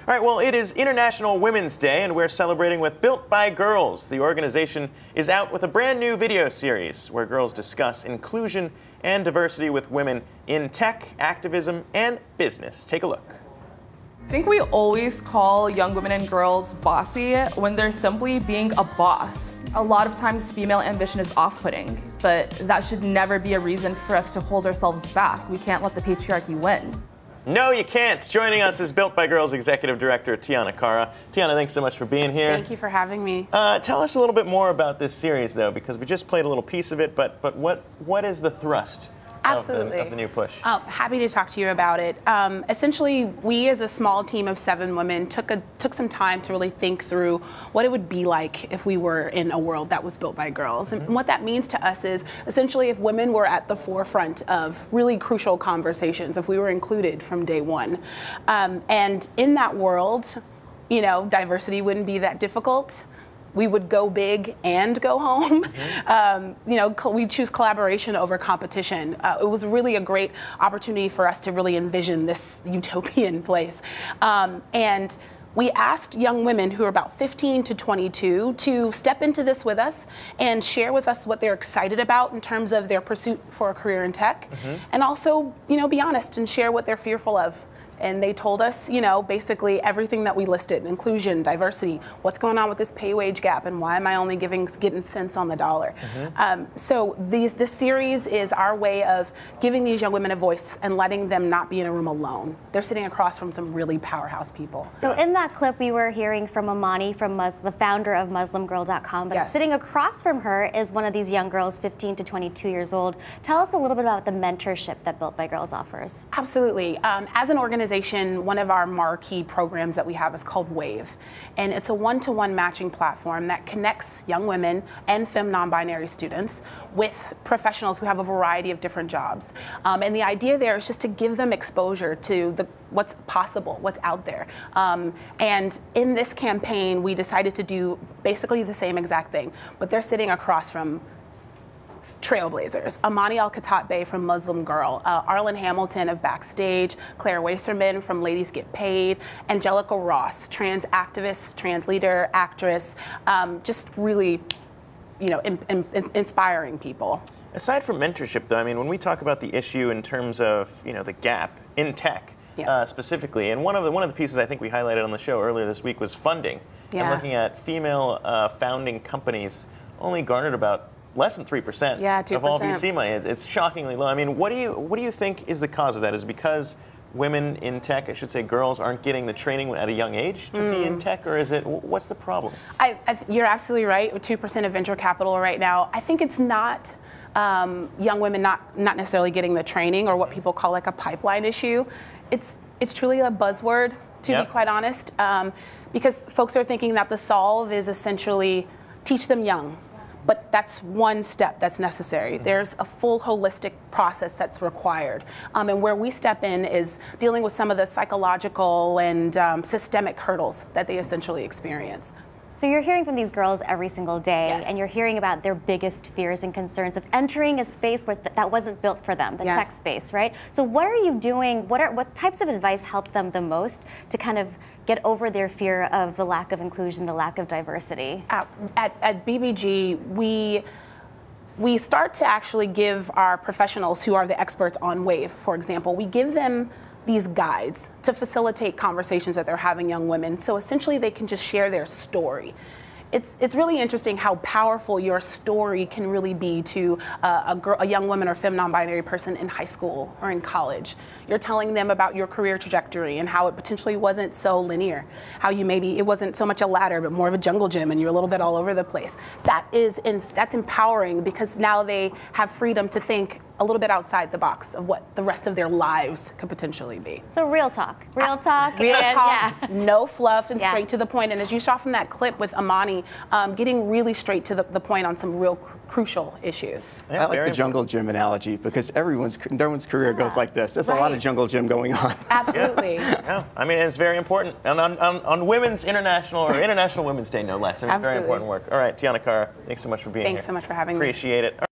All right, well, it is International Women's Day, and we're celebrating with Built by Girls. The organization is out with a brand new video series where girls discuss inclusion and diversity with women in tech, activism, and business. Take a look. I think we always call young women and girls bossy when they're simply being a boss. A lot of times female ambition is off-putting, but that should never be a reason for us to hold ourselves back. We can't let the patriarchy win. No, you can't. Joining us is Built by Girls Executive Director Tiana Kara. Tiana, thanks so much for being here. Thank you for having me. Tell us a little bit more about this series, though, because we just played a little piece of it, but what is the thrust of the new push? Happy to talk to you about it. Essentially, we as a small team of 7 women took some time to really think through what it would be like if we were in a world that was built by girls. And what that means to us is essentially if women were at the forefront of really crucial conversations, if we were included from day one. And in that world, you know, diversity wouldn't be that difficult. We would go big and go home. You know, we choose collaboration over competition. It was really a great opportunity for us to really envision this utopian place. And we asked young women who are about 15 to 22 to step into this with us and share with us what they're excited about in terms of their pursuit for a career in tech, and also, you know, be honest and share what they're fearful of. And they told us, you know, basically everything that we listed: inclusion, diversity, what's going on with this pay-wage gap, and why am I only getting cents on the dollar? So this series is our way of giving these young women a voice and letting them not be in a room alone. They're sitting across from some really powerhouse people. So in that clip, we were hearing from Amani, from the founder of MuslimGirl.com, but yes, sitting across from her is one of these young girls, 15 to 22 years old. Tell us a little bit about the mentorship that Built by Girls offers. Absolutely. As an organization, one of our marquee programs that we have is called WAVE, and it's a one-to-one matching platform that connects young women and femme non-binary students with professionals who have a variety of different jobs. And the idea there is just to give them exposure to what's possible, what's out there. And in this campaign, we decided to do basically the same exact thing, but they're sitting across from trailblazers: Amani Al-Khattabi from Muslim Girl, Arlen Hamilton of Backstage, Claire Wasserman from Ladies Get Paid, Angelica Ross, trans activist, trans leader, actress, just really, you know, inspiring people. Aside from mentorship, though, I mean, when we talk about the issue in terms of, you know, the gap in tech, yes, specifically, and one of the pieces I think we highlighted on the show earlier this week was funding. Yeah. And looking at female founding companies only garnered about less than 3% of all VC money. It's shockingly low. I mean, what do you think is the cause of that? Is it because women in tech, I should say girls, aren't getting the training at a young age to be in tech, or is it, what's the problem? You're absolutely right. With 2% of venture capital right now, I think it's not young women not necessarily getting the training, or what people call like a pipeline issue. It's truly a buzzword, to be quite honest, because folks are thinking that the solve is essentially teach them young. But that's one step that's necessary. There's a full holistic process that's required. And where we step in is dealing with some of the psychological and systemic hurdles that they essentially experience. So you're hearing from these girls every single day, yes, and you're hearing about their biggest fears and concerns of entering a space where that wasn't built for them, the yes, tech space, right? So what are you doing? What types of advice help them the most to kind of get over their fear of the lack of inclusion, the lack of diversity? At BBG, we start to actually give our professionals who are the experts on WAVE, for example, we give them these guides to facilitate conversations that they're having young women. So essentially they can just share their story. It's really interesting how powerful your story can really be to a young woman or femme non-binary person in high school or in college. You're telling them about your career trajectory and how it potentially wasn't so linear, how it wasn't so much a ladder, but more of a jungle gym, and you're a little bit all over the place. That's empowering, because now they have freedom to think a little bit outside the box of what the rest of their lives could potentially be. So real talk, no fluff, and straight to the point. And as you saw from that clip with Amani, getting really straight to the point on some real crucial issues. I like the jungle gym analogy, because no one's career goes like this. There's a lot of jungle gym going on. Absolutely. Yeah. I mean, it's very important. And on Women's International Women's Day, no less. Very important work. All right, Tiana Kara, thanks so much for being here. Thanks so much for having me. Appreciate it.